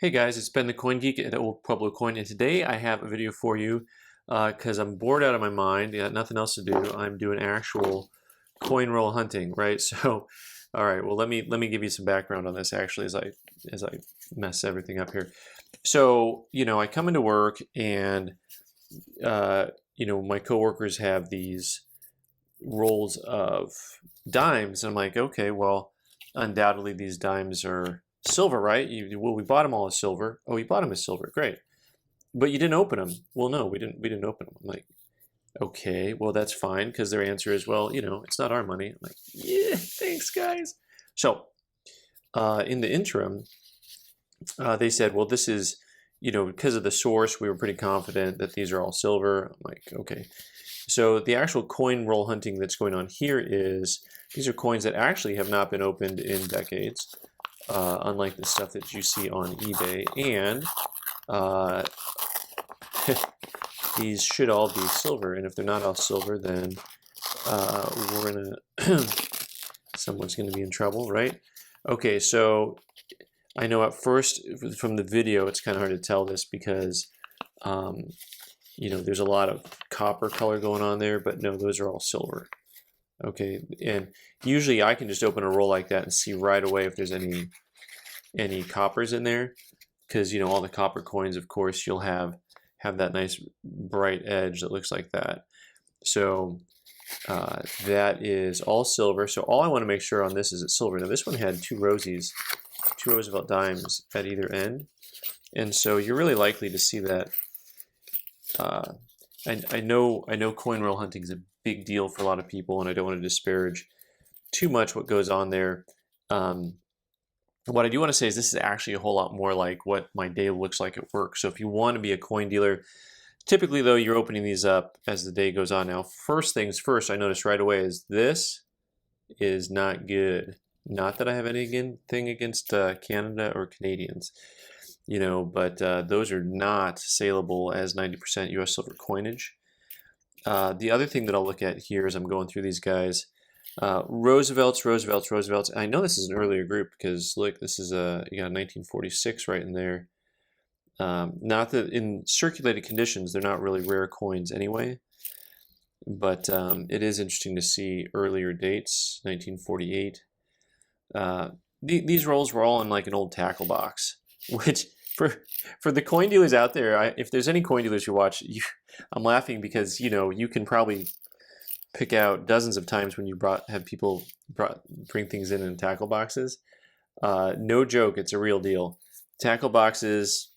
Hey guys, it's Ben the Coin Geek at Old Pueblo Coin, and today I have a video for you because I'm bored out of my mind. Got nothing else to do. I'm doing actual coin roll hunting, right? So, all right. Well, let me give you some background on this actually as I mess everything up here. So, I come into work and my coworkers have these rolls of dimes, and I'm like, okay, well, undoubtedly these dimes are silver, right? Well, we bought them all as silver. Oh, you bought them as silver. Great. But you didn't open them. Well, no, we didn't open them. I'm like, okay, well, that's fine, because their answer is, well, it's not our money. I'm like, yeah, thanks, guys. So in the interim, they said, well, this is, because of the source, we were pretty confident that these are all silver. I'm like, okay. So the actual coin roll hunting that's going on here is, these are coins that actually have not been opened in decades. Unlike the stuff that you see on eBay, and these should all be silver, and if they're not all silver, then we're gonna someone's gonna be in trouble, right? Okay, so I know at first from the video it's kind of hard to tell this because there's a lot of copper color going on there, but no, those are all silver. Okay, and usually I can just open a roll like that and see right away if there's any coppers in there, because all the copper coins, of course, you'll have that nice bright edge that looks like that. So that is all silver. So all I want to make sure on this is it's silver. Now this one had two Roosevelt dimes at either end, and so you're really likely to see that. I know coin roll hunting is a big deal for a lot of people, and I don't want to disparage too much what goes on there. What I do want to say is this is actually a whole lot more like what my day looks like at work. So if you want to be a coin dealer, typically though, you're opening these up as the day goes on. Now, first things first, I noticed right away is this is not good. Not that I have anything against Canada or Canadians, but those are not saleable as 90% US silver coinage. The other thing that I'll look at here as I'm going through these guys, Roosevelts. I know this is an earlier group because look, this is you got 1946 right in there. Not that in circulated conditions they're not really rare coins anyway, but it is interesting to see earlier dates. 1948. These rolls were all in like an old tackle box, which for the coin dealers out there, if there's any coin dealers who watch, I'm laughing because you can probably pick out dozens of times when you have people bring things in tackle boxes. No joke, it's a real deal. Tackle boxes,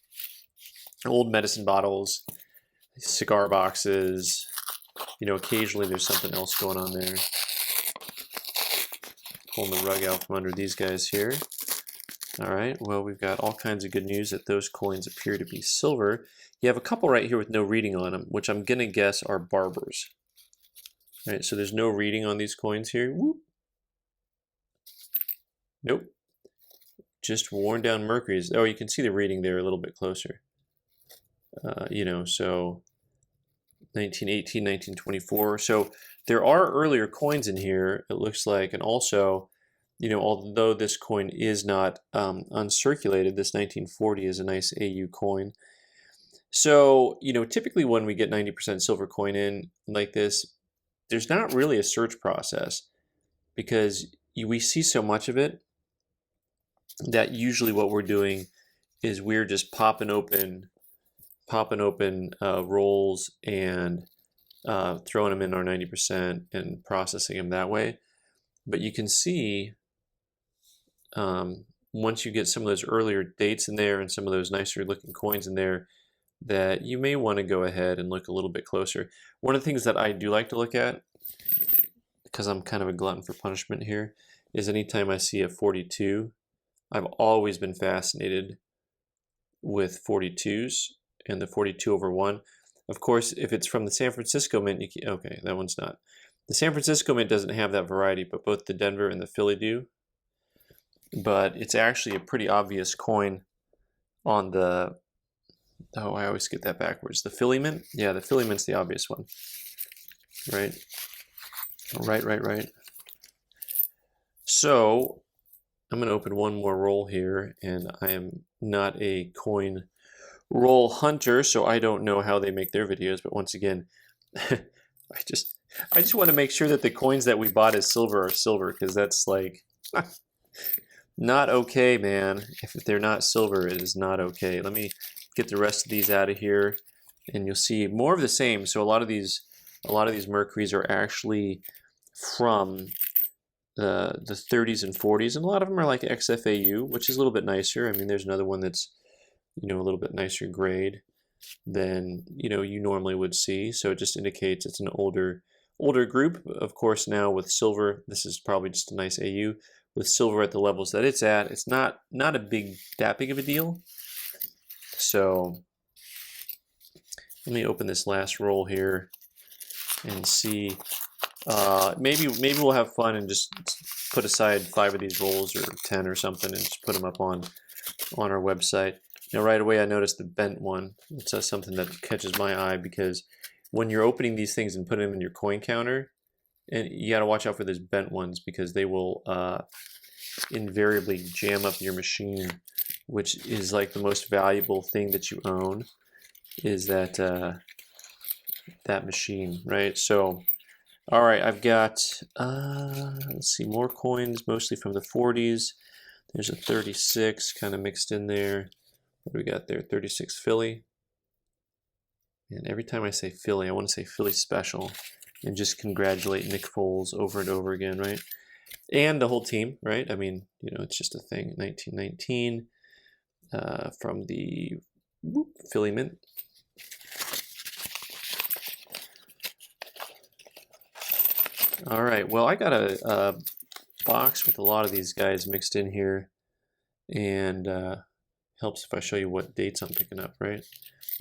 old medicine bottles, cigar boxes. Occasionally there's something else going on there. Pulling the rug out from under these guys here. All right, well, we've got all kinds of good news that those coins appear to be silver. You have a couple right here with no reading on them, which I'm gonna guess are barbers. All right, so there's no reading on these coins here. Whoop. Nope. Just worn down mercuries. Oh, you can see the reading there a little bit closer. So 1918, 1924. So there are earlier coins in here, it looks like, and also, although this coin is not uncirculated, this 1940 is a nice AU coin. So, typically when we get 90% silver coin in like this, there's not really a search process because we see so much of it that usually what we're doing is we're just popping open rolls and throwing them in our 90% and processing them that way. But you can see once you get some of those earlier dates in there and some of those nicer looking coins in there, that you may want to go ahead and look a little bit closer. One of the things that I do like to look at, because I'm kind of a glutton for punishment here, is anytime I see a 42, I've always been fascinated with 42s and the 42/1. Of course, if it's from the San Francisco Mint, okay, that one's not. The San Francisco Mint doesn't have that variety, but both the Denver and the Philly do. But it's actually a pretty obvious coin on the, oh, I always get that backwards. The Philly Mint? Yeah, the Philly Mint's the obvious one. Right? Right. So I'm going to open one more roll here, and I am not a coin roll hunter, so I don't know how they make their videos. But once again, I just want to make sure that the coins that we bought as silver are silver, because that's like not okay, man. If they're not silver, it is not okay. Let me get the rest of these out of here, and you'll see more of the same. So a lot of these mercuries are actually from the 30s and 40s, and a lot of them are like XFAU, which is a little bit nicer. I mean, there's another one that's, you know, a little bit nicer grade than, you know, you normally would see. So it just indicates it's an older group. Of course, now with silver, this is probably just a nice AU. With silver at the levels that it's at, it's not that big of a deal. So let me open this last roll here and see. Maybe we'll have fun and just put aside 5 of these rolls or 10 or something and just put them up on our website. Now right away I noticed the bent one. It's something that catches my eye, because when you're opening these things and putting them in your coin counter, and you got to watch out for those bent ones, because they will invariably jam up your machine, which is like the most valuable thing that you own, is that that machine, right? So all right, I've got let's see, more coins, mostly from the 40s. There's a 36 kind of mixed in there. What do we got there? 36 Philly. And every time I say Philly, I want to say Philly Special and just congratulate Nick Foles over and over again, right? And the whole team, right? I mean, you know, it's just a thing. 1919 from the Philly Mint. All right, well, I got a box with a lot of these guys mixed in here, and helps if I show you what dates I'm picking up, right?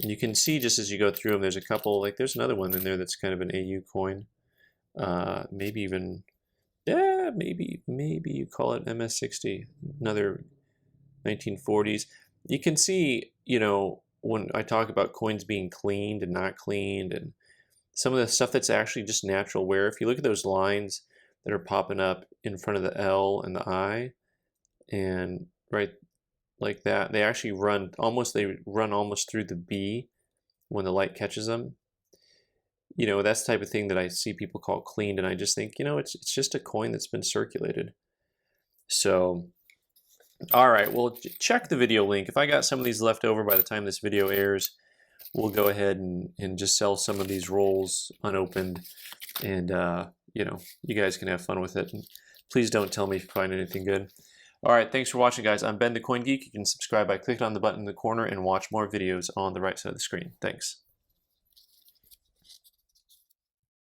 And you can see just as you go through them, there's a couple, like there's another one in there that's kind of an AU coin. Maybe even, yeah, maybe you call it MS60, another 1940s. You can see, you know, when I talk about coins being cleaned and not cleaned, and some of the stuff that's actually just natural wear, if you look at those lines that are popping up in front of the L and the I, and right like that, they actually run almost through the B when the light catches them. You know, that's the type of thing that I see people call cleaned, and I just think, you know, it's just a coin that's been circulated. So, all right, well, check the video link. If I got some of these left over by the time this video airs, we'll go ahead and just sell some of these rolls unopened, and you know, you guys can have fun with it. And please don't tell me if you find anything good. All right, thanks for watching, guys. I'm Ben the Coin Geek. You can subscribe by clicking on the button in the corner and watch more videos on the right side of the screen. Thanks.